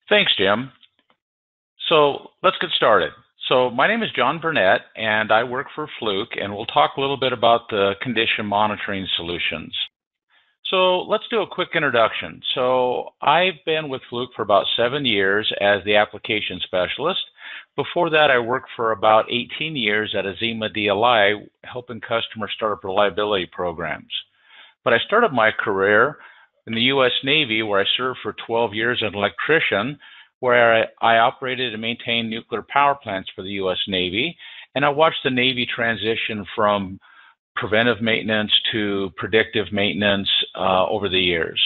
Thanks, Jim. So let's get started. So my name is John Bernet, and I work for Fluke, and we'll talk a little bit about the condition monitoring solutions. So let's do a quick introduction. So I've been with Fluke for about 7 years as the application specialist. Before that, I worked for about 18 years at Azima DLI, helping customers start up reliability programs. But I started my career in the U.S. Navy, where I served for 12 years as an electrician, where I operated and maintained nuclear power plants for the U.S. Navy. And I watched the Navy transition from preventive maintenance to predictive maintenance over the years.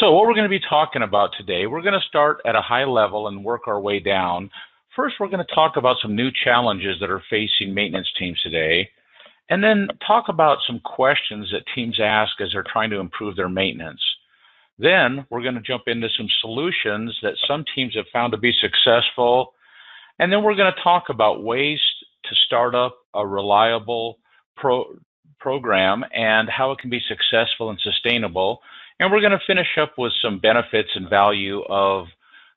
So what we're going to be talking about today, we're going to start at a high level and work our way down. First, we're going to talk about some new challenges that are facing maintenance teams today, and then talk about some questions that teams ask as they're trying to improve their maintenance. Then we're going to jump into some solutions that some teams have found to be successful, and then we're going to talk about ways to start up a reliable program and how it can be successful and sustainable. And we're going to finish up with some benefits and value of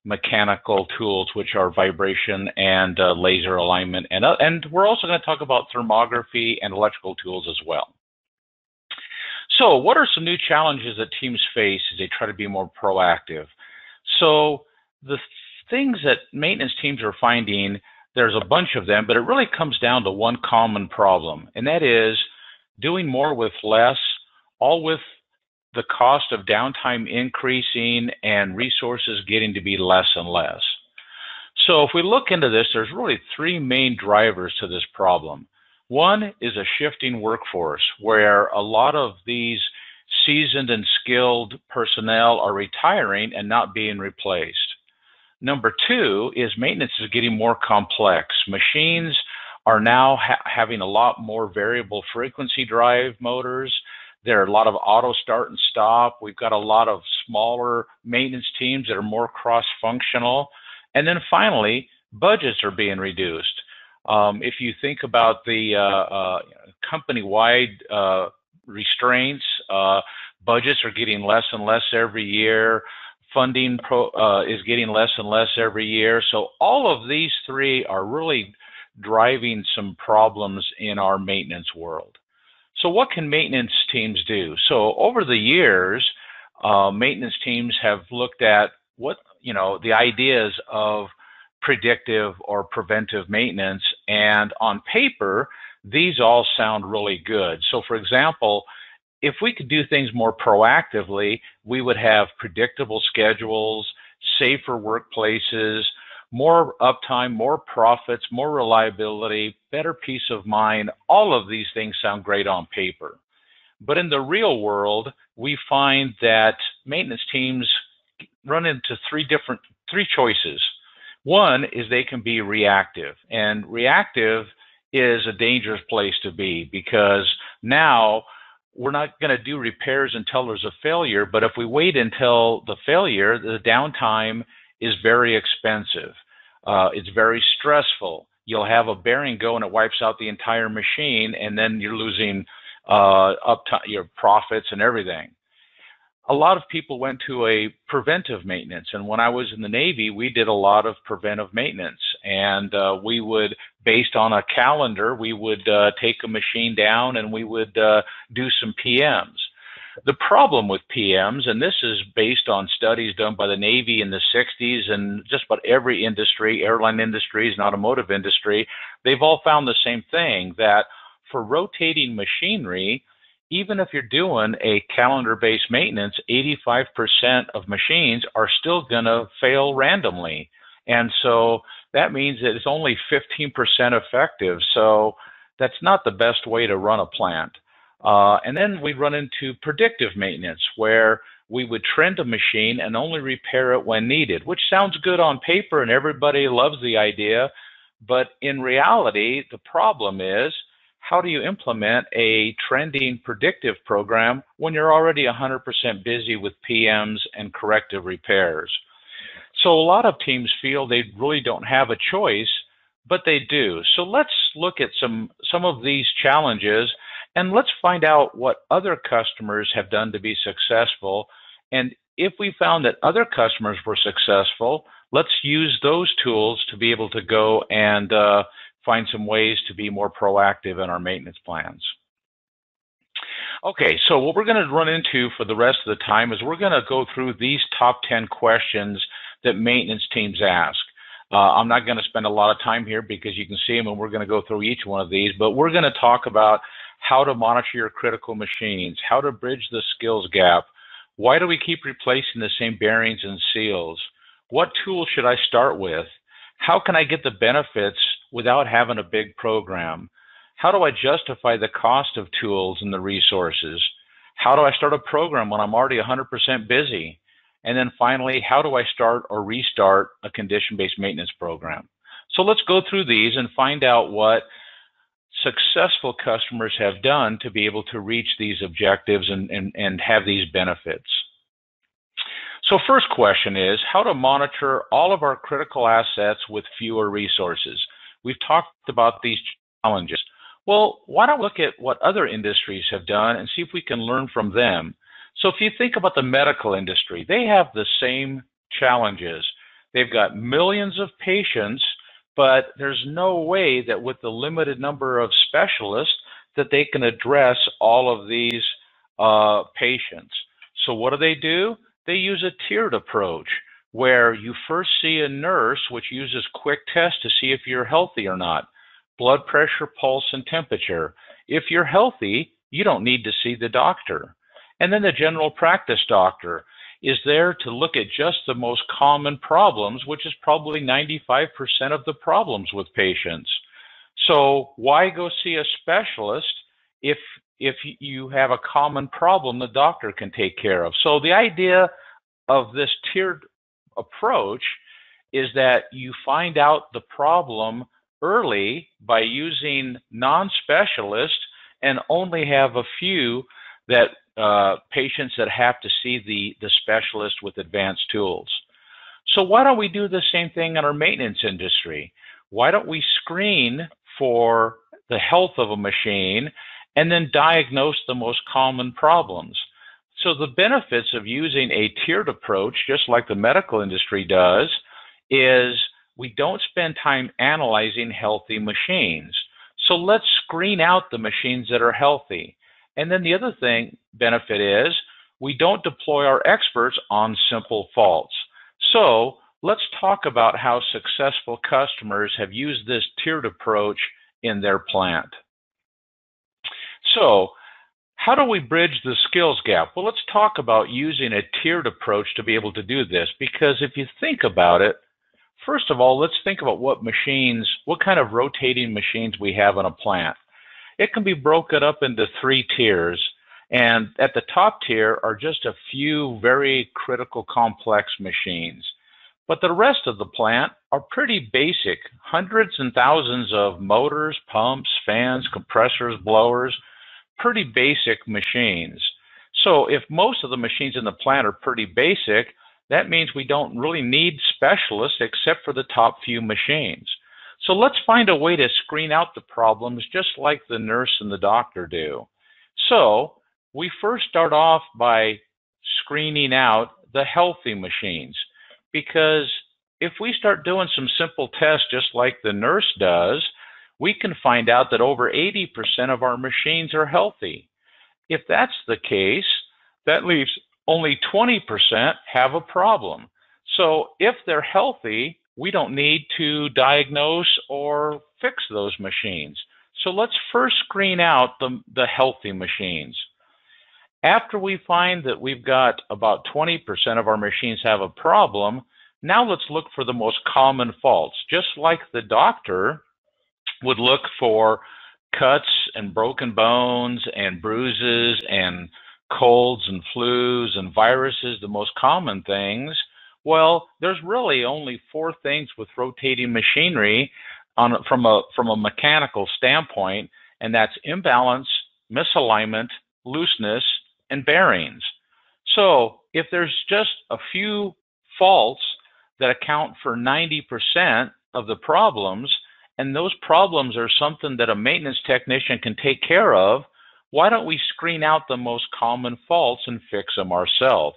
mechanical tools, which are vibration and laser alignment. And we're also going to talk about thermography and electrical tools as well. So what are some new challenges that teams face as they try to be more proactive? So the things that maintenance teams are finding, there's a bunch of them, but it really comes down to one common problem, and that is doing more with less, all with the cost of downtime increasing and resources getting to be less and less. So if we look into this, there's really three main drivers to this problem. One is a shifting workforce, where a lot of these seasoned and skilled personnel are retiring and not being replaced. Number two is maintenance is getting more complex. Machines are now having a lot more variable frequency drive motors. There are a lot of auto start and stop. We've got a lot of smaller maintenance teams that are more cross-functional. And then finally, budgets are being reduced. If you think about the company-wide restraints, budgets are getting less and less every year. Funding is getting less and less every year. So all of these three are really driving some problems in our maintenance world. So what can maintenance teams do? So over the years, maintenance teams have looked at the ideas of predictive or preventive maintenance, and on paper, these all sound really good. So for example, if we could do things more proactively, we would have predictable schedules, safer workplaces, more uptime, more profits, more reliability, better peace of mind. All of these things sound great on paper. But in the real world, we find that maintenance teams run into three choices. One is they can be reactive, and reactive is a dangerous place to be, because now we're not going to do repairs until there's a failure, but if we wait until the failure, the downtime is very expensive. It's very stressful. You'll have a bearing go and it wipes out the entire machine, and then you're losing your profits and everything. A lot of people went to a preventive maintenance, and when I was in the Navy, we did a lot of preventive maintenance, and we would, based on a calendar, we would take a machine down and we would do some PMs. The problem with PMs, and this is based on studies done by the Navy in the 60s and just about every industry, airline industries and automotive industry, they've all found the same thing, that for rotating machinery, even if you're doing a calendar-based maintenance, 85% of machines are still going to fail randomly. And so that means that it's only 15% effective. So that's not the best way to run a plant. And then we run into predictive maintenance, where we would trend a machine and only repair it when needed, which sounds good on paper and everybody loves the idea. But in reality, the problem is, how do you implement a trending predictive program when you're already 100% busy with PMs and corrective repairs? So a lot of teams feel they really don't have a choice, but they do. So let's look at some of these challenges, and let's find out what other customers have done to be successful. And if we found that other customers were successful, let's use those tools to be able to go and find some ways to be more proactive in our maintenance plans. Okay, so what we're going to run into for the rest of the time is we're going to go through these top 10 questions that maintenance teams ask. I'm not going to spend a lot of time here because you can see them and we're going to go through each one of these, but we're going to talk about how to monitor your critical machines, how to bridge the skills gap, why do we keep replacing the same bearings and seals, what tools should I start with, how can I get the benefits without having a big program, how do I justify the cost of tools and the resources, how do I start a program when I'm already 100% busy, and then finally, how do I start or restart a condition-based maintenance program? So let's go through these and find out what successful customers have done to be able to reach these objectives and have these benefits. So first question is how to monitor all of our critical assets with fewer resources. We've talked about these challenges. Well, why don't we look at what other industries have done and see if we can learn from them? So if you think about the medical industry, they have the same challenges. They've got millions of patients, but there's no way that with the limited number of specialists that they can address all of these patients. So what do? They use a tiered approach where you first see a nurse, which uses quick tests to see if you're healthy or not. Blood pressure, pulse, and temperature. If you're healthy, you don't need to see the doctor. And then the general practice doctor is there to look at just the most common problems, which is probably 95% of the problems with patients. So why go see a specialist if you have a common problem the doctor can take care of? So the idea of this tiered approach is that you find out the problem early by using non-specialists and only have a few that patients that have to see the specialist with advanced tools. So why don't we do the same thing in our maintenance industry? Why don't we screen for the health of a machine and then diagnose the most common problems? So the benefits of using a tiered approach, just like the medical industry does, is we don't spend time analyzing healthy machines. So let's screen out the machines that are healthy. And then the other benefit is we don't deploy our experts on simple faults. So let's talk about how successful customers have used this tiered approach in their plant. So how do we bridge the skills gap? Well, let's talk about using a tiered approach to be able to do this, because if you think about it, first of all, let's think about what kind of rotating machines we have in a plant. It can be broken up into 3 tiers, and at the top tier are just a few very critical complex machines. But the rest of the plant are pretty basic, hundreds and thousands of motors, pumps, fans, compressors, blowers, pretty basic machines. So if most of the machines in the plant are pretty basic, that means we don't really need specialists except for the top few machines. So let's find a way to screen out the problems just like the nurse and the doctor do. So we first start off by screening out the healthy machines, because if we start doing some simple tests just like the nurse does, we can find out that over 80% of our machines are healthy. If that's the case, that leaves only 20% have a problem. So if they're healthy, we don't need to diagnose or fix those machines. So let's first screen out the healthy machines. After we find that we've got about 20% of our machines have a problem, now let's look for the most common faults. Just like the doctor would look for cuts and broken bones and bruises and colds and flus and viruses, the most common things. Well, there's really only 4 things with rotating machinery from a mechanical standpoint, and that's imbalance, misalignment, looseness, and bearings. So if there's just a few faults that account for 90% of the problems, and those problems are something that a maintenance technician can take care of, why don't we screen out the most common faults and fix them ourselves?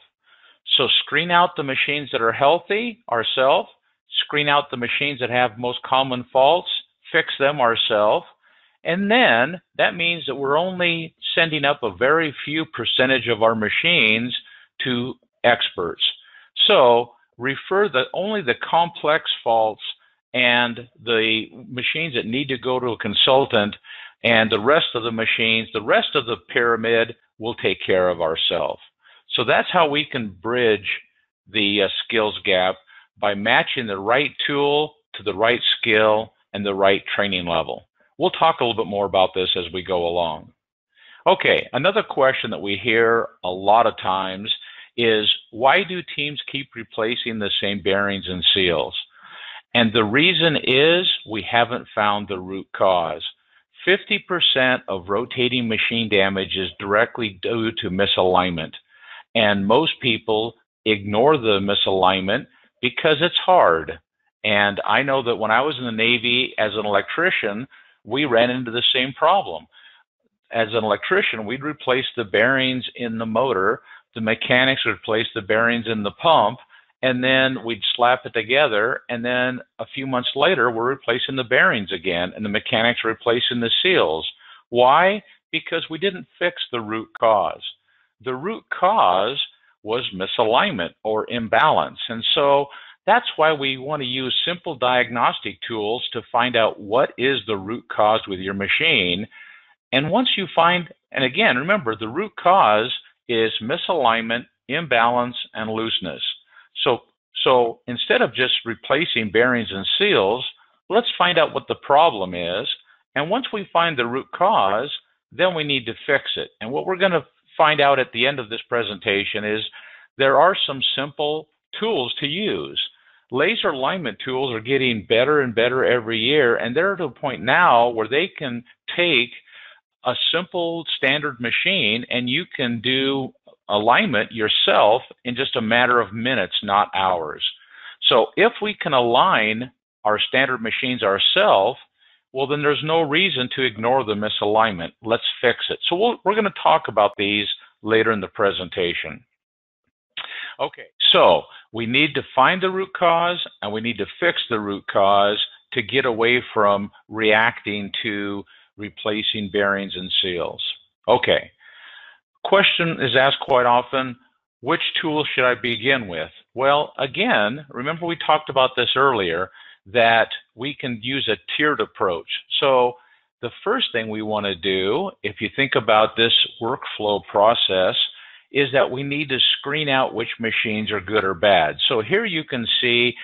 So screen out the machines that are healthy ourselves, screen out the machines that have most common faults, fix them ourselves, and then that means that we're only sending up a very few percentage of our machines to experts. So refer only the complex faults and the machines that need to go to a consultant, and the rest of the machines, the rest of the pyramid, we'll take care of ourselves. So that's how we can bridge the skills gap, by matching the right tool to the right skill and the right training level. We'll talk a little bit more about this as we go along. Okay, another question that we hear a lot of times is, why do teams keep replacing the same bearings and seals? And the reason is we haven't found the root cause. 50% of rotating machine damage is directly due to misalignment. And most people ignore the misalignment because it's hard. And I know that when I was in the Navy as an electrician, we ran into the same problem. As an electrician, we'd replace the bearings in the motor, the mechanics would replace the bearings in the pump, and then we'd slap it together, and then a few months later, we're replacing the bearings again, and the mechanics are replacing the seals. Why? Because we didn't fix the root cause. The root cause was misalignment or imbalance, and so that's why we want to use simple diagnostic tools to find out what is the root cause with your machine. And once you find, and again, remember, the root cause is misalignment, imbalance, and looseness. So instead of just replacing bearings and seals, let's find out what the problem is. And once we find the root cause, then we need to fix it. And what we're going to find out at the end of this presentation is there are some simple tools to use. Laser alignment tools are getting better and better every year, and they're to a point now where they can take a simple standard machine and you can do alignment yourself in just a matter of minutes, not hours. So if we can align our standard machines ourselves, well, then there's no reason to ignore the misalignment. Let's fix it. So we're going to talk about these later in the presentation. Okay, so we need to find the root cause and we need to fix the root cause to get away from reacting to replacing bearings and seals. Okay, question is asked quite often, which tool should I begin with? Well, again, remember we talked about this earlier, that we can use a tiered approach. So the first thing we want to do, if you think about this workflow process, is that we need to screen out which machines are good or bad. So here you can see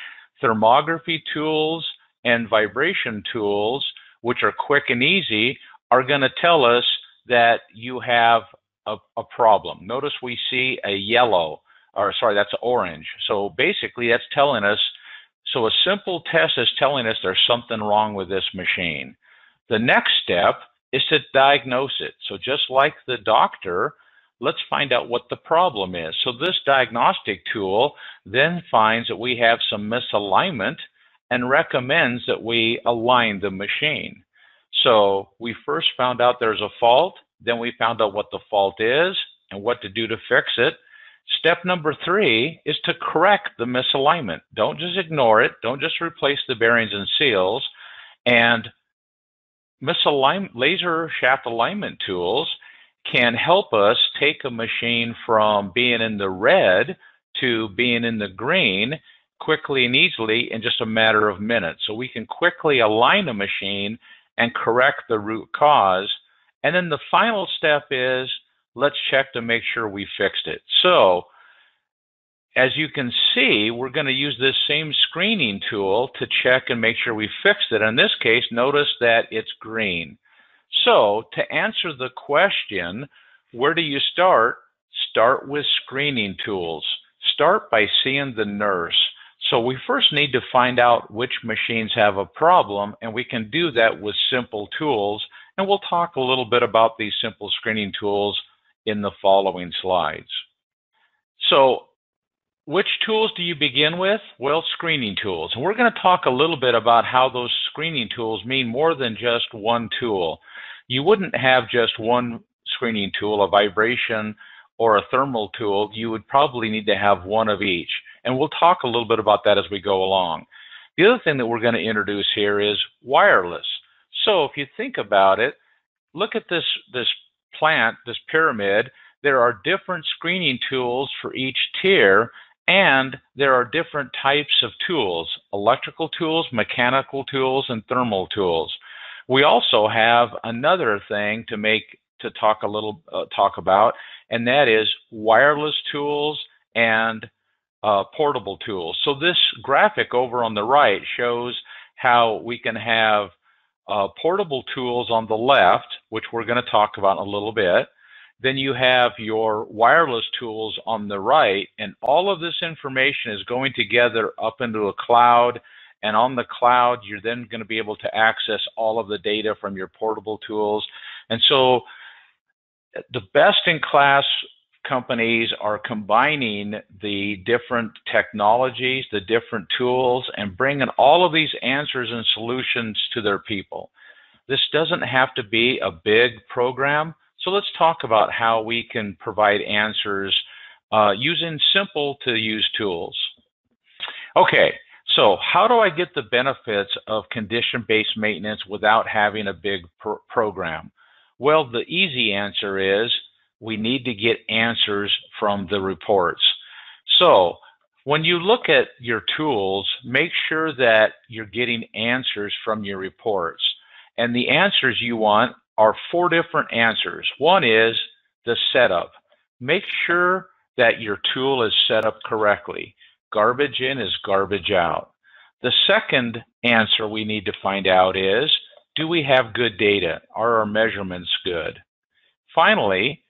thermography tools and vibration tools, which are quick and easy, are going to tell us that you have a problem. Notice we see a yellow, or sorry, that's orange. So basically that's telling us, so a simple test is telling us there's something wrong with this machine. The next step is to diagnose it. So just like the doctor, let's find out what the problem is. So this diagnostic tool then finds that we have some misalignment and recommends that we align the machine. So we first found out there's a fault, then we found out what the fault is and what to do to fix it. Step number 3 is to correct the misalignment. Don't just ignore it. Don't just replace the bearings and seals. And laser shaft alignment tools can help us take a machine from being in the red to being in the green quickly and easily in just a matter of minutes. So we can quickly align a machine and correct the root cause. And then the final step is, let's check to make sure we fixed it. So as you can see, we're going to use this same screening tool to check and make sure we fixed it. In this case, notice that it's green. So to answer the question, where do you start? Start with screening tools. Start by seeing the nurse. So we first need to find out which machines have a problem, and we can do that with simple tools. And we'll talk a little bit about these simple screening tools in the following slides. So which tools do you begin with? Well, screening tools. And we're going to talk a little bit about how those screening tools mean more than just one tool. You wouldn't have just one screening tool, a vibration or a thermal tool, you would probably need to have one of each. And we'll talk a little bit about that as we go along. The other thing that we're going to introduce here is wireless. So if you think about it, look at this plant, this pyramid. There are different screening tools for each tier, and there are different types of tools: electrical tools, mechanical tools, and thermal tools. We also have another thing to talk about, and that is wireless tools and portable tools. So this graphic over on the right shows how we can have portable tools on the left, which we're going to talk about in a little bit. Then you have your wireless tools on the right, and all of this information is going together up into a cloud, and on the cloud you're then going to be able to access all of the data from your portable tools. And so the best-in-class companies are combining the different technologies, the different tools, and bringing all of these answers and solutions to their people. This doesn't have to be a big program. So let's talk about how we can provide answers using simple-to-use tools. Okay, so how do I get the benefits of condition-based maintenance without having a big program? Well, the easy answer is we need to get answers from the reports. So when you look at your tools, make sure that you're getting answers from your reports. And the answers you want are 4 different answers. One is the setup. Make sure that your tool is set up correctly. Garbage in is garbage out. The second answer we need to find out is, do we have good data? Are our measurements good? Finally,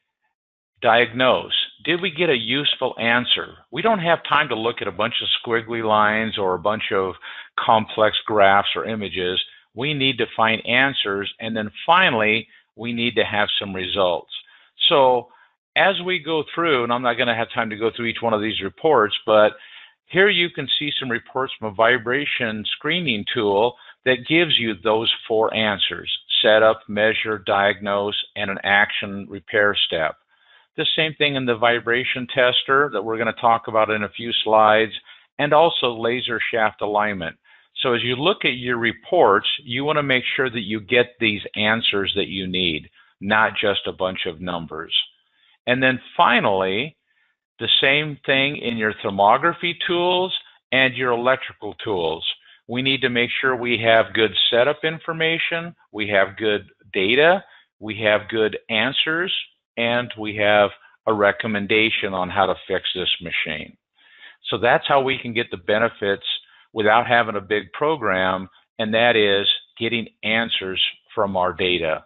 diagnose. Did we get a useful answer? We don't have time to look at a bunch of squiggly lines or a bunch of complex graphs or images. We need to find answers, and then finally, we need to have some results. So as we go through, and I'm not going to have time to go through each one of these reports, but here you can see some reports from a vibration screening tool that gives you those 4 answers: setup, measure, diagnose, and an action repair step. The same thing in the vibration tester that we're going to talk about in a few slides, and also laser shaft alignment. So as you look at your reports, you want to make sure that you get these answers that you need, not just a bunch of numbers. And then finally, the same thing in your thermography tools and your electrical tools. We need to make sure we have good setup information, we have good data, we have good answers, and we have a recommendation on how to fix this machine. So that's how we can get the benefits without having a big program, and that is getting answers from our data.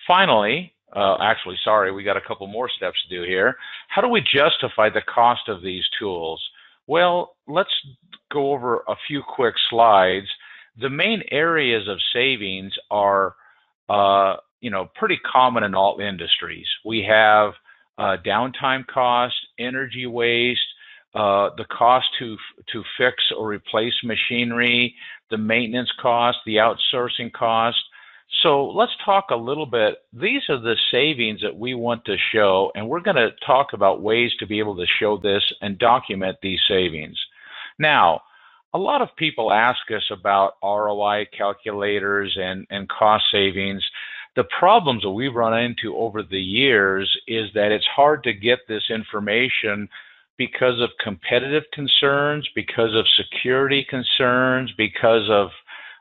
Finally, we got a couple more steps to do here. How do we justify the cost of these tools? Well, let's go over a few quick slides. The main areas of savings are pretty common in all industries. We have downtime costs, energy waste, the cost to fix or replace machinery, the maintenance cost, the outsourcing cost. So let's talk a little bit. These are the savings that we want to show, and we're going to talk about ways to be able to show this and document these savings. Now, a lot of people ask us about ROI calculators and cost savings. The problems that we've run into over the years is that it's hard to get this information because of competitive concerns, because of security concerns, because of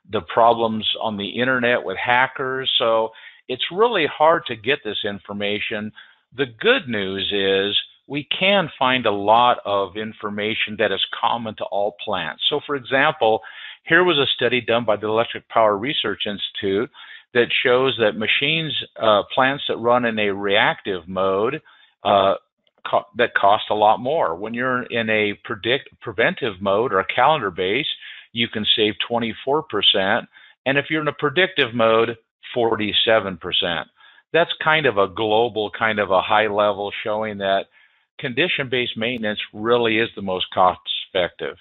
the problems on the internet with hackers. So it's really hard to get this information. The good news is we can find a lot of information that is common to all plants. So for example, here was a study done by the Electric Power Research Institute that shows that machines, plants that run in a reactive mode, that cost a lot more. When you're in a preventive mode or a calendar base, you can save 24%, and if you're in a predictive mode, 47%. That's kind of a global, kind of a high level showing that condition-based maintenance really is the most cost-effective.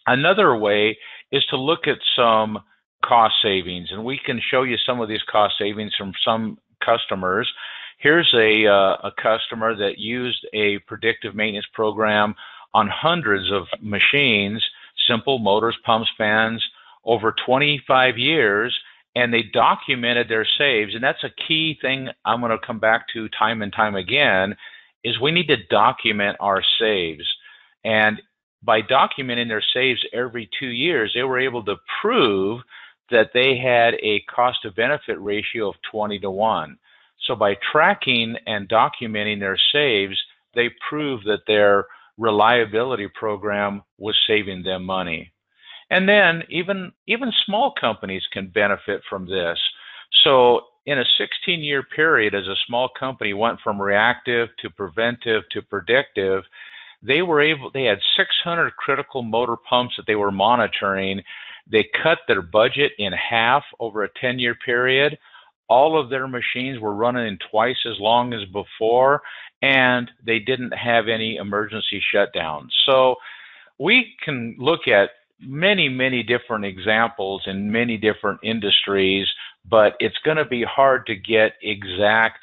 Another way is to look at some cost savings, and we can show you some of these cost savings from some customers. Here's a customer that used a predictive maintenance program on hundreds of machines, simple motors, pumps, fans, over 25 years, and they documented their saves. And that's a key thing I'm going to come back to time and time again, is we need to document our saves. And by documenting their saves every 2 years, they were able to prove that they had a cost to benefit ratio of 20-to-1. So by tracking and documenting their saves, they proved that their reliability program was saving them money. And then even small companies can benefit from this. So in a 16-year period, as a small company went from reactive to preventive to predictive, they had 600 critical motor pumps that they were monitoring. They cut their budget in half over a 10-year period. All of their machines were running twice as long as before, and they didn't have any emergency shutdowns. So we can look at many, many different examples in many different industries, but it's going to be hard to get exact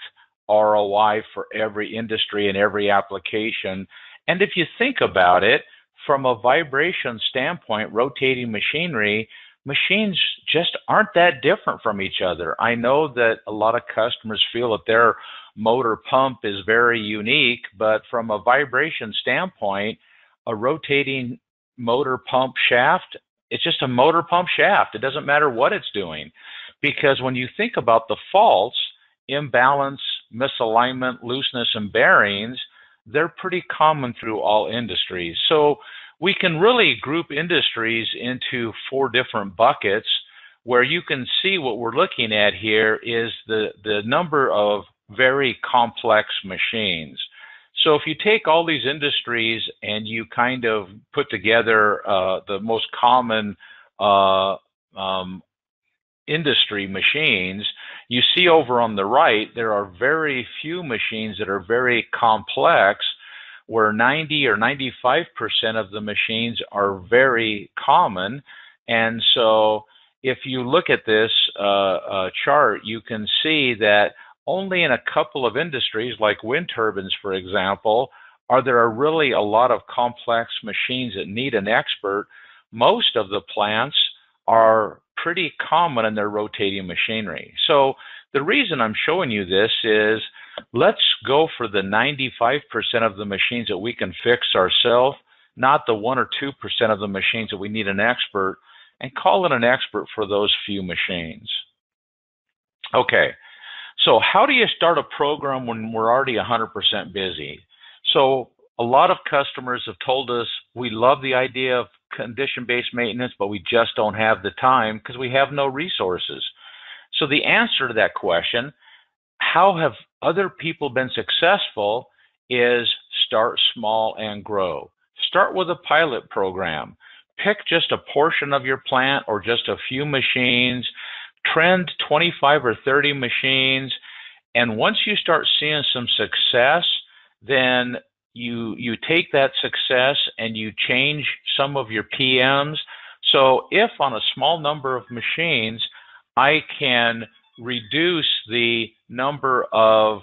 ROI for every industry and every application. And if you think about it, from a vibration standpoint, rotating machinery, machines just aren't that different from each other. I know that a lot of customers feel that their motor pump is very unique, but from a vibration standpoint, a rotating motor pump shaft, it's just a motor pump shaft. It doesn't matter what it's doing, because when you think about the faults, imbalance, misalignment, looseness, and bearings, they're pretty common through all industries. So we can really group industries into 4 different buckets, where you can see what we're looking at here is the number of very complex machines. So if you take all these industries and you kind of put together the most common industry machines, you see over on the right, there are very few machines that are very complex, where 90 or 95% of the machines are very common. And so if you look at this chart, you can see that only in a couple of industries, like wind turbines, for example, are there really a lot of complex machines that need an expert. Most of the plants are pretty common in their rotating machinery. So the reason I'm showing you this is, let's go for the 95% of the machines that we can fix ourselves, not the 1 or 2% of the machines that we need an expert, and call in an expert for those few machines. Okay, so how do you start a program when we're already 100% busy? So a lot of customers have told us, we love the idea of condition-based maintenance, but we just don't have the time because we have no resources. So the answer to that question, how have other people been successful, is start small and grow. Start with a pilot program. Pick just a portion of your plant or just a few machines. Trend 25 or 30 machines. And once you start seeing some success, then you take that success and you change some of your PMs. So if on a small number of machines, I can reduce the number of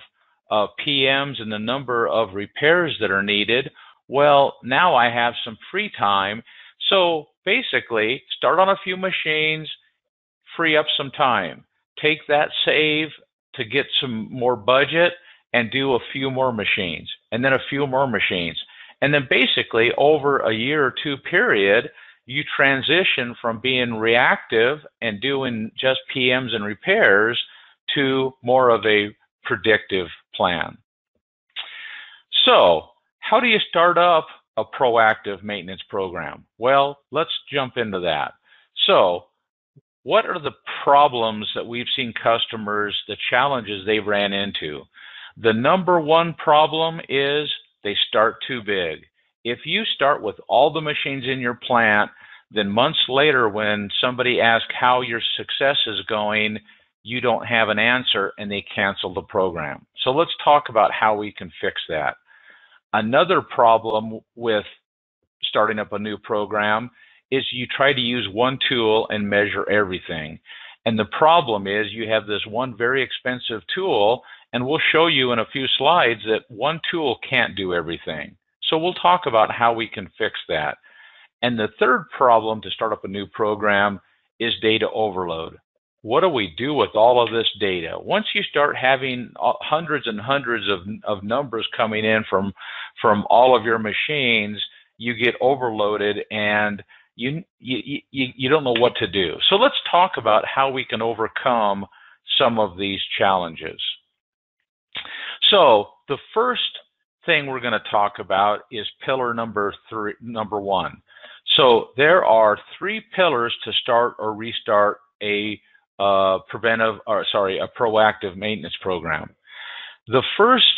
PMs and the number of repairs that are needed, well, now I have some free time. So basically, start on a few machines, free up some time. Take that save to get some more budget and do a few more machines, and then a few more machines. And then basically, over a year or 2 period, you transition from being reactive and doing just PMs and repairs to more of a predictive plan. So how do you start up a proactive maintenance program? Well, let's jump into that. So what are the problems that we've seen customers, the challenges they've ran into? The number 1 problem is they start too big. If you start with all the machines in your plant, then months later when somebody asks how your success is going, you don't have an answer and they cancel the program. So let's talk about how we can fix that. Another problem with starting up a new program is you try to use one tool and measure everything. And the problem is you have this one very expensive tool And we'll show you in a few slides that one tool can't do everything. So we'll talk about how we can fix that. And the third problem to start up a new program is data overload. What do we do with all of this data? Once you start having hundreds and hundreds of numbers coming in from all of your machines, you get overloaded and you don't know what to do. So let's talk about how we can overcome some of these challenges. So the first thing we're going to talk about is pillar number one. So there are 3 pillars to start or restart a proactive maintenance program. The first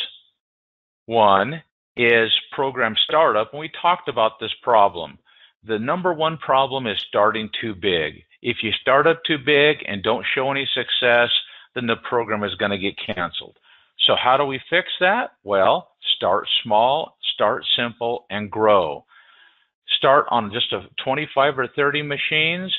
one is program startup, and we talked about this problem. The number one problem is starting too big. If you start up too big and don't show any success, then the program is going to get canceled. So how do we fix that? Well, start small, start simple, and grow. Start on just 25 or 30 machines,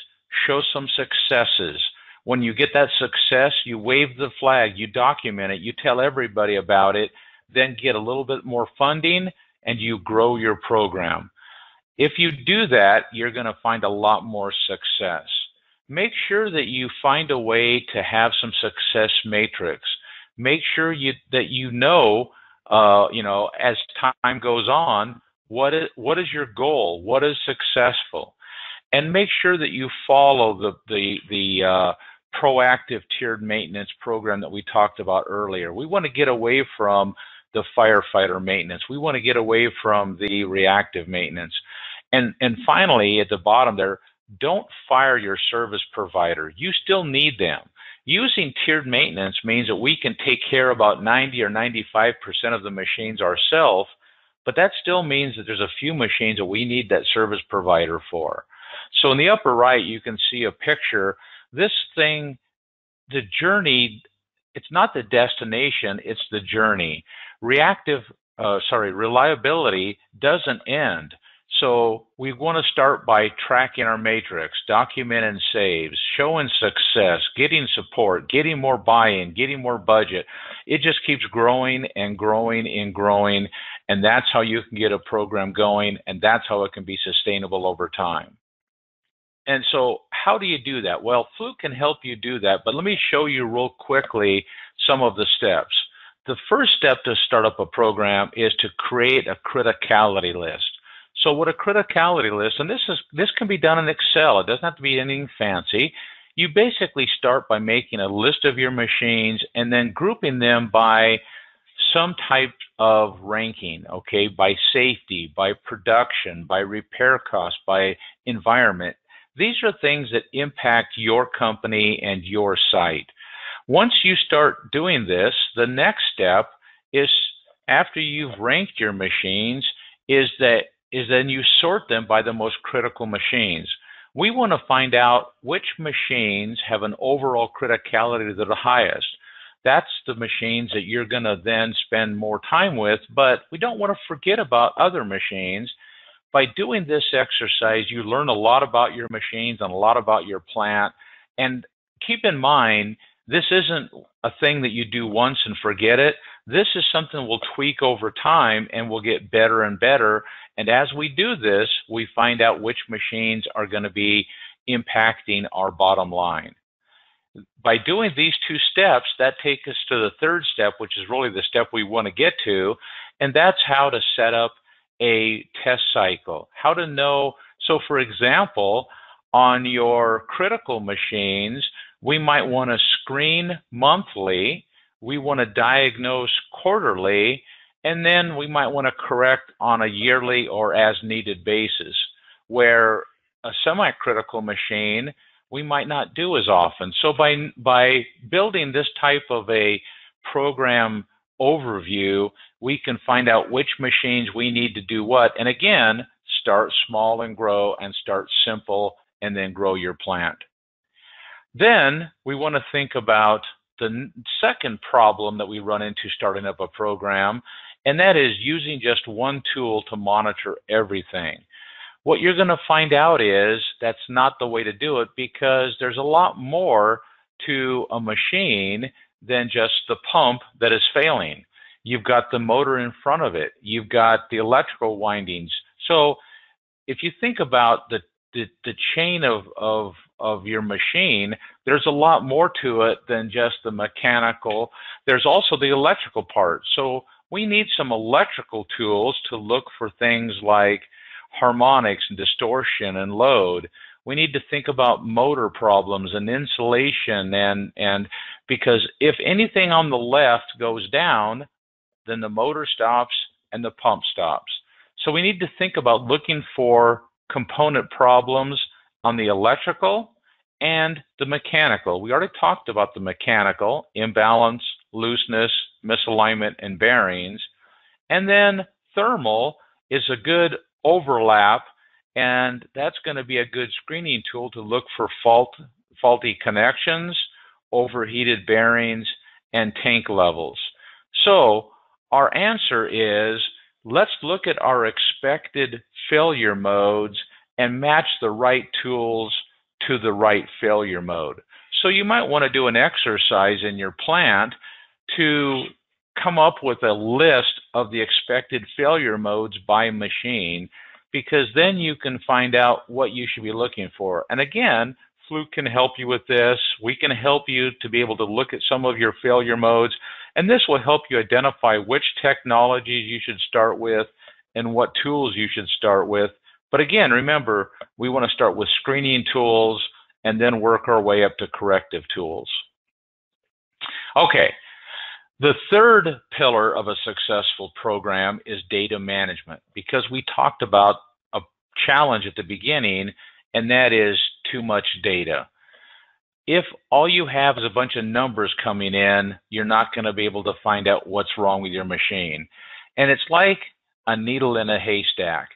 show some successes. When you get that success, you wave the flag, you document it, you tell everybody about it, then get a little bit more funding, and you grow your program. If you do that, you're going to find a lot more success. Make sure that you find a way to have some success matrix. Make sure that you know, as time goes on, what is your goal? What is successful? And make sure that you follow the proactive tiered maintenance program that we talked about earlier. We want to get away from the firefighter maintenance. We want to get away from the reactive maintenance. And finally, at the bottom there, don't fire your service provider. You still need them. Using tiered maintenance means that we can take care of about 90 or 95% of the machines ourselves, but that still means that there's a few machines that we need that service provider for. So in the upper right, you can see a picture. This thing, the journey, it's not the destination, it's the journey. Reliability doesn't end. So we want to start by tracking our matrix, documenting saves, showing success, getting support, getting more buy-in, getting more budget. It just keeps growing and growing and growing, and that's how you can get a program going, and that's how it can be sustainable over time. And so how do you do that? Well, Fluke can help you do that, but let me show you real quickly some of the steps. The first step to start up a program is to create a criticality list. So what a criticality list, and this can be done in Excel. It doesn't have to be anything fancy. You basically start by making a list of your machines and then grouping them by some type of ranking, okay, by safety, by production, by repair cost, by environment. These are things that impact your company and your site. Once you start doing this, the next step is, after you've ranked your machines, is then you sort them by the most critical machines. We want to find out which machines have an overall criticality to the highest. That's the machines that you're going to then spend more time with, but we don't want to forget about other machines. By doing this exercise, you learn a lot about your machines and a lot about your plant. And keep in mind, this isn't a thing that you do once and forget it. This is something we'll tweak over time and we'll get better and better. And as we do this, we find out which machines are going to be impacting our bottom line. By doing these 2 steps, that takes us to the third step, which is really the step we want to get to, and that's how to set up a test cycle. How to know, so for example, on your critical machines, we might want to screen monthly, we want to diagnose quarterly, and then we might want to correct on a yearly or as needed basis, where a semi-critical machine we might not do as often. So by building this type of a program overview, we can find out which machines we need to do what. And again, start small and grow, and start simple and then grow your plant. Then we want to think about the second problem that we run into starting up a program, and that is using just one tool to monitor everything. What you're going to find out is that's not the way to do it, because there's a lot more to a machine than just the pump that is failing. You've got the motor in front of it. You've got the electrical windings. So if you think about the chain of your machine, there's a lot more to it than just the mechanical. There's also the electrical part. So we need some electrical tools to look for things like harmonics and distortion and load. We need to think about motor problems and insulation, and because if anything on the left goes down, then the motor stops and the pump stops. So we need to think about looking for component problems on the electrical and the mechanical. We already talked about the mechanical: imbalance, looseness, misalignment, and bearings. And then thermal is a good overlap, and that's going to be a good screening tool to look for faulty connections, overheated bearings, and tank levels. So our answer is, let's look at our expected failure modes and match the right tools to the right failure mode. So you might want to do an exercise in your plant to come up with a list of the expected failure modes by machine, because then you can find out what you should be looking for. And again, Fluke can help you with this. We can help you to be able to look at some of your failure modes, and this will help you identify which technologies you should start with and what tools you should start with. But again, remember, we want to start with screening tools and then work our way up to corrective tools. Okay, the third pillar of a successful program is data management, because we talked about a challenge at the beginning, and that is too much data. If all you have is a bunch of numbers coming in, you're not going to be able to find out what's wrong with your machine. And it's like a needle in a haystack.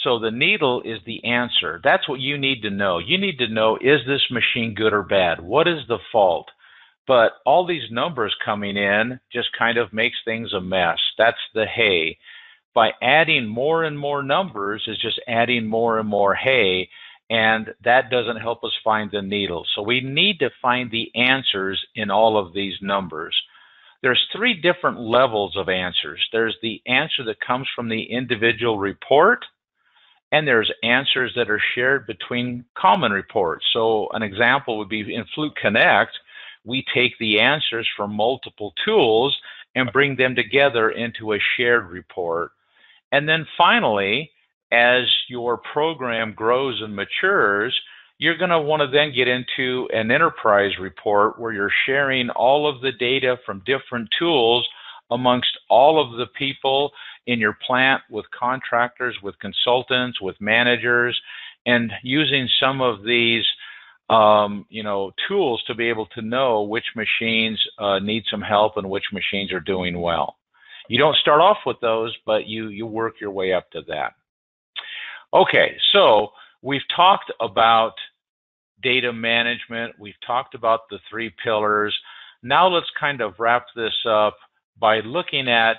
So the needle is the answer. That's what you need to know. You need to know, is this machine good or bad? What is the fault? But all these numbers coming in just kind of makes things a mess. That's the hay. By adding more and more numbers is just adding more and more hay, and that doesn't help us find the needle. So we need to find the answers in all of these numbers. There's three different levels of answers. There's the answer that comes from the individual report, and there's answers that are shared between common reports. So an example would be in Fluke Connect, we take the answers from multiple tools and bring them together into a shared report. And then finally, as your program grows and matures, you're going to want to then get into an enterprise report where you're sharing all of the data from different tools amongst all of the people in your plant, with contractors, with consultants, with managers, and using some of these tools to be able to know which machines need some help and which machines are doing well. You don't start off with those, but you work your way up to that. Okay, so we've talked about data management. We've talked about the three pillars. Now let's kind of wrap this up by looking at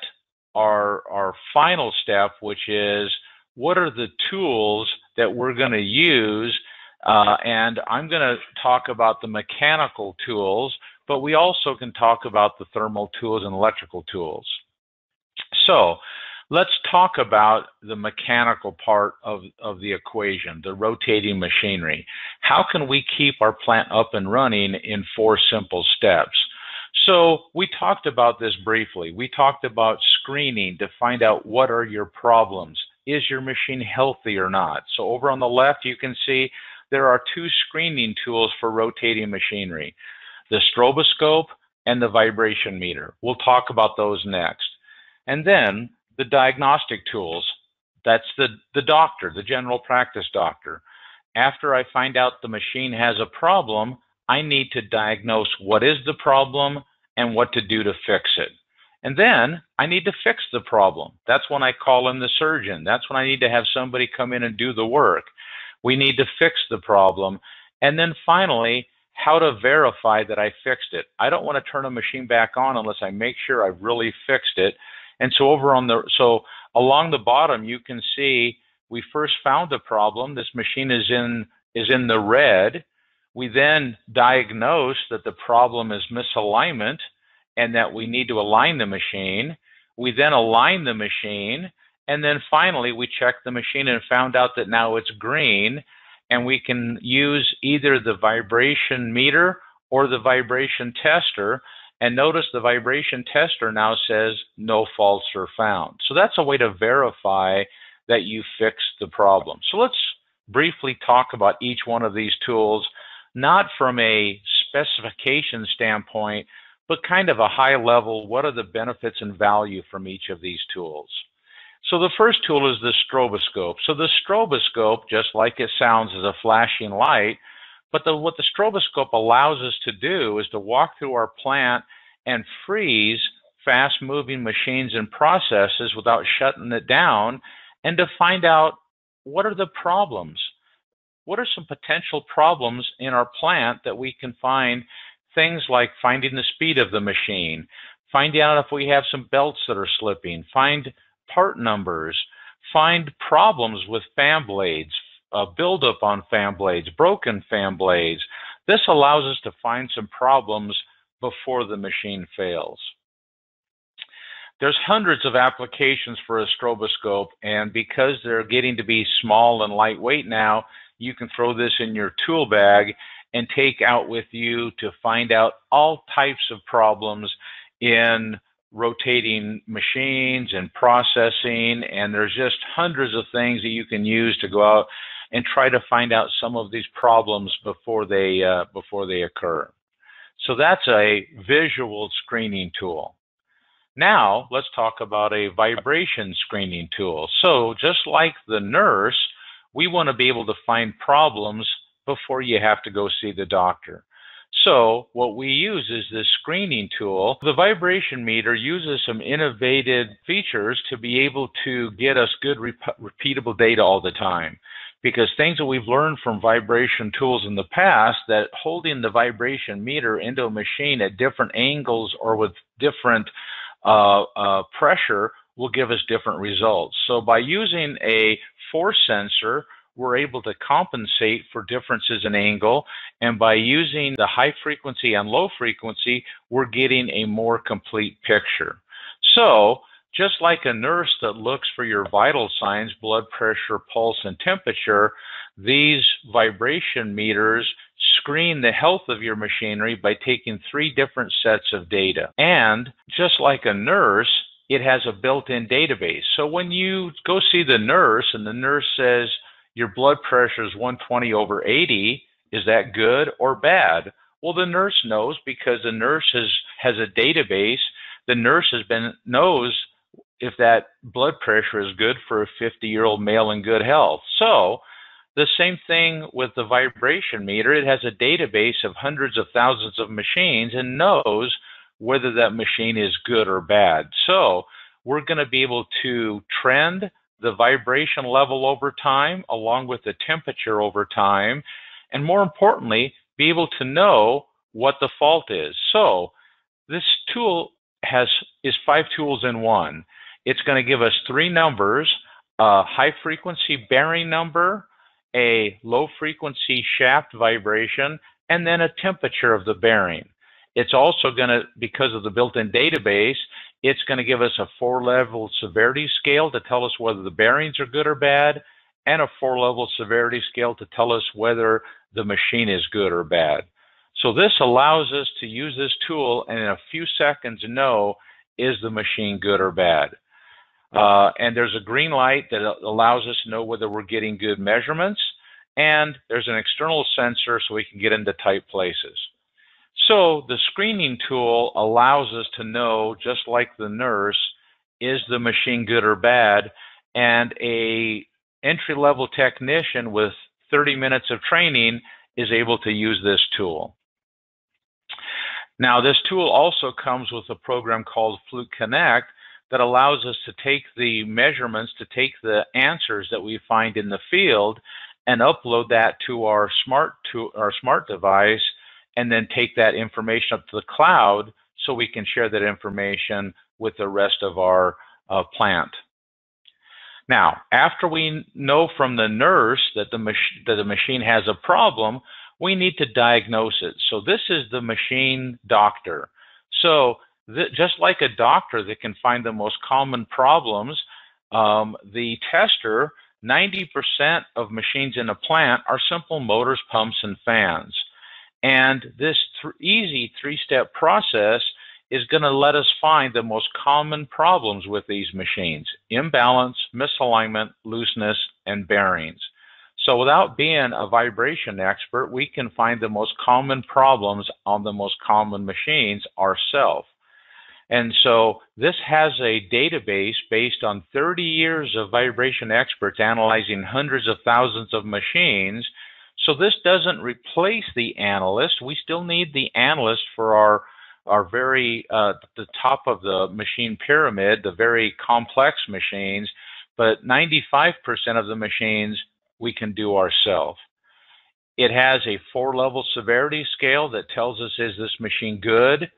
our final step, which is, what are the tools that we're going to use? And I'm going to talk about the mechanical tools, but we also can talk about the thermal tools and electrical tools. So let's talk about the mechanical part of the equation, the rotating machinery. How can we keep our plant up and running in 4 simple steps? So we talked about this briefly. We talked about screening to find out what are your problems. Is your machine healthy or not? So over on the left, you can see there are 2 screening tools for rotating machinery, the stroboscope and the vibration meter. We'll talk about those next. And then the diagnostic tools. That's the doctor, the general practice doctor. After I find out the machine has a problem, I need to diagnose what is the problem and what to do to fix it. And then I need to fix the problem. That's when I call in the surgeon. That's when I need to have somebody come in and do the work. We need to fix the problem. And then finally, how to verify that I fixed it. I don't want to turn a machine back on unless I make sure I've really fixed it. And so along the bottom, you can see we first found the problem. This machine is in the red. We then diagnose that the problem is misalignment, and that we need to align the machine. We then align the machine, and then finally we checked the machine and found out that now it's green, and we can use either the vibration meter or the vibration tester. And notice the vibration tester now says no faults are found. So that's a way to verify that you fixed the problem. So let's briefly talk about each one of these tools, not from a specification standpoint, but kind of a high level, what are the benefits and value from each of these tools? So the first tool is the stroboscope. So the stroboscope, just like it sounds, is a flashing light. But what the stroboscope allows us to do is to walk through our plant and freeze fast-moving machines and processes without shutting it down, and to find out what are the problems. What are some potential problems in our plant that we can find? Things like finding the speed of the machine, finding out if we have some belts that are slipping, find part numbers, find problems with fan blades, buildup on fan blades, broken fan blades. This allows us to find some problems before the machine fails. There's hundreds of applications for a stroboscope, and because they're getting to be small and lightweight now, you can throw this in your tool bag and take out with you to find out all types of problems in rotating machines and processing, and there's just hundreds of things that you can use to go out and try to find out some of these problems before they occur. So that's a visual screening tool. Now let's talk about a vibration screening tool. So just like the nurse, we want to be able to find problems before you have to go see the doctor. So what we use is this screening tool. The vibration meter uses some innovative features to be able to get us good repeatable data all the time. Because things that we've learned from vibration tools in the past, that holding the vibration meter into a machine at different angles or with different pressure will give us different results. So by using a force sensor, we're able to compensate for differences in angle, and by using the high frequency and low frequency, we're getting a more complete picture. So just like a nurse that looks for your vital signs, blood pressure, pulse, and temperature, these vibration meters screen the health of your machinery by taking 3 different sets of data. And just like a nurse, it has a built-in database. So when you go see the nurse and the nurse says your blood pressure is 120/80, is that good or bad? Well, the nurse knows, because the nurse has a database. The nurse knows if that blood pressure is good for a 50-year-old male in good health. So the same thing with the vibration meter. It has a database of hundreds of thousands of machines and knows whether that machine is good or bad. So we're going to be able to trend the vibration level over time along with the temperature over time, and more importantly, be able to know what the fault is. So this tool is 5 tools in one. It's going to give us 3 numbers: a high frequency bearing number, a low frequency shaft vibration, and then a temperature of the bearing. It's also going to, because of the built-in database, it's going to give us a 4-level severity scale to tell us whether the bearings are good or bad, and a 4-level severity scale to tell us whether the machine is good or bad. So this allows us to use this tool and in a few seconds know, is the machine good or bad? And there's a green light that allows us to know whether we're getting good measurements, and there's an external sensor so we can get into tight places. So the screening tool allows us to know, just like the nurse, is the machine good or bad? And a entry-level technician with 30 minutes of training is able to use this tool. Now, this tool also comes with a program called Fluke Connect that allows us to take the measurements, to take the answers that we find in the field and upload that to our smart device, and then take that information up to the cloud so we can share that information with the rest of our plant. Now, after we know from the nurse that the machine has a problem, we need to diagnose it. So this is the machine doctor. So just like a doctor that can find the most common problems, the tester, 90% of machines in a plant are simple motors, pumps, and fans. And this easy three-step process is going to let us find the most common problems with these machines: imbalance, misalignment, looseness, and bearings. So without being a vibration expert, we can find the most common problems on the most common machines ourselves. And so this has a database based on 30 years of vibration experts analyzing hundreds of thousands of machines. So this doesn't replace the analyst. We still need the analyst for our very, the top of the machine pyramid, the very complex machines, but 95% of the machines we can do ourselves. It has a 4-level severity scale that tells us, is this machine good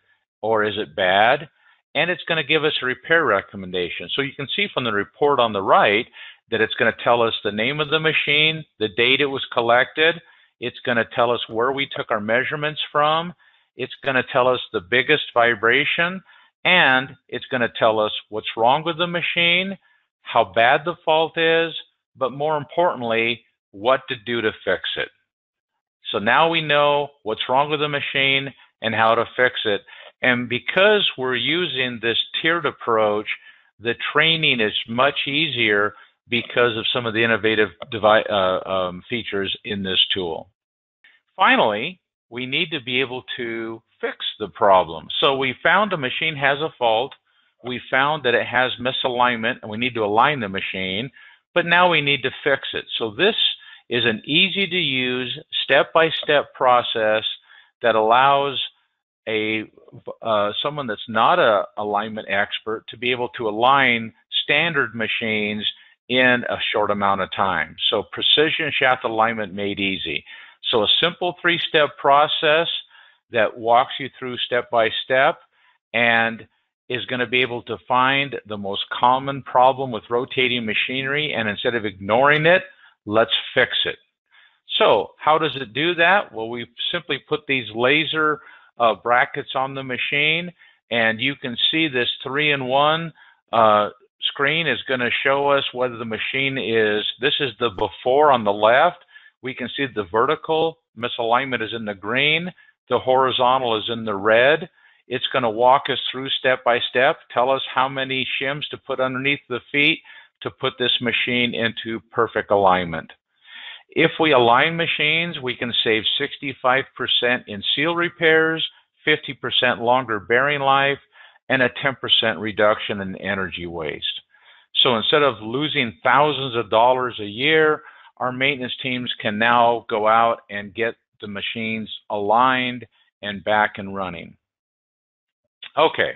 or is it bad? And it's going to give us a repair recommendation. So you can see from the report on the right that it's going to tell us the name of the machine, the date it was collected. It's going to tell us where we took our measurements from. It's going to tell us the biggest vibration, and it's going to tell us what's wrong with the machine, how bad the fault is, but more importantly, what to do to fix it. So now we know what's wrong with the machine and how to fix it. And because we're using this tiered approach, the training is much easier because of some of the innovative features in this tool. Finally, we need to be able to fix the problem. So we found a machine has a fault. We found that it has misalignment, and we need to align the machine. But now we need to fix it. So this is an easy-to-use, step-by-step process that allows someone that's not an alignment expert to be able to align standard machines in a short amount of time. So precision shaft alignment made easy. So a simple 3-step process that walks you through step by step and is going to be able to find the most common problem with rotating machinery, and instead of ignoring it, let's fix it. So how does it do that? Well, we simply put these laser brackets on the machine, and you can see this 3-in-1 screen is going to show us whether the machine is, this is the before on the left. We can see the vertical misalignment is in the green, the horizontal is in the red. It's going to walk us through step by step, tell us how many shims to put underneath the feet to put this machine into perfect alignment. If we align machines, we can save 65% in seal repairs, 50% longer bearing life, and a 10% reduction in energy waste. So instead of losing thousands of dollars a year, our maintenance teams can now go out and get the machines aligned and back and running. Okay,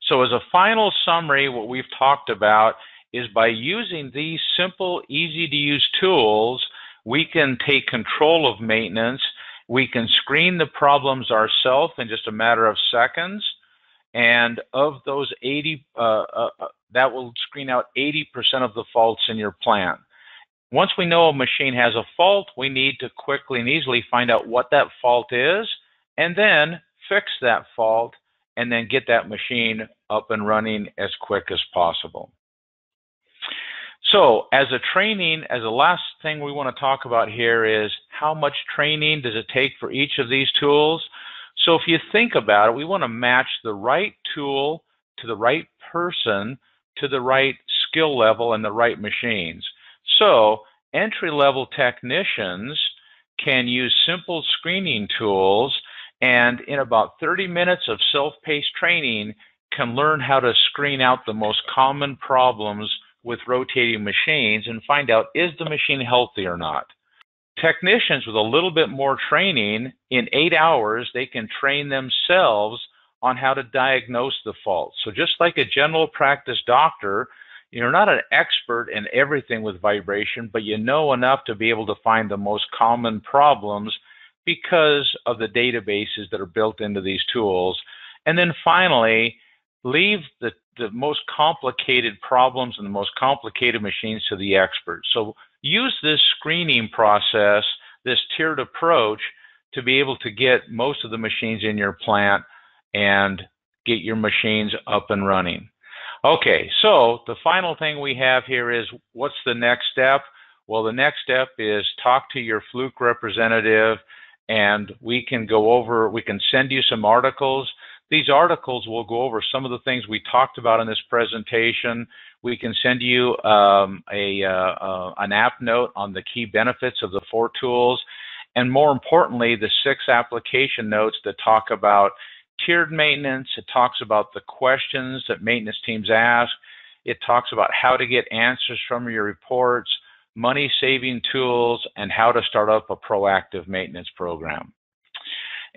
so as a final summary, what we've talked about is by using these simple, easy-to-use tools, we can take control of maintenance. We can screen the problems ourselves in just a matter of seconds. And of those 80, that will screen out 80% of the faults in your plant. Once we know a machine has a fault, we need to quickly and easily find out what that fault is, and then fix that fault, and then get that machine up and running as quick as possible. So as a last thing we want to talk about here is how much training does it take for each of these tools? So if you think about it, we want to match the right tool to the right person to the right skill level and the right machines. So entry-level technicians can use simple screening tools, and in about 30 minutes of self-paced training can learn how to screen out the most common problems with rotating machines and find out, is the machine healthy or not? Technicians with a little bit more training, in 8 hours, they can train themselves on how to diagnose the fault. So just like a general practice doctor, you're not an expert in everything with vibration, but you know enough to be able to find the most common problems because of the databases that are built into these tools. And then finally, leave the most complicated problems and the most complicated machines to the experts. So use this screening process, this tiered approach, to be able to get most of the machines in your plant and get your machines up and running. Okay, so the final thing we have here is, what's the next step? Well, the next step is talk to your Fluke representative, and we can send you some articles. These articles will go over some of the things we talked about in this presentation. We can send you an app note on the key benefits of the 4 tools, and more importantly, the 6 application notes that talk about tiered maintenance. It talks about the questions that maintenance teams ask. It talks about how to get answers from your reports, money-saving tools, and how to start up a proactive maintenance program.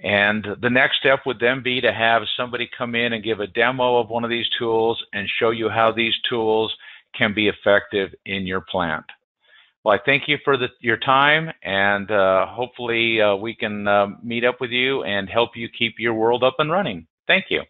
And the next step would then be to have somebody come in and give a demo of one of these tools and show you how these tools can be effective in your plant. Well, I thank you for your time, and hopefully we can meet up with you and help you keep your world up and running. Thank you.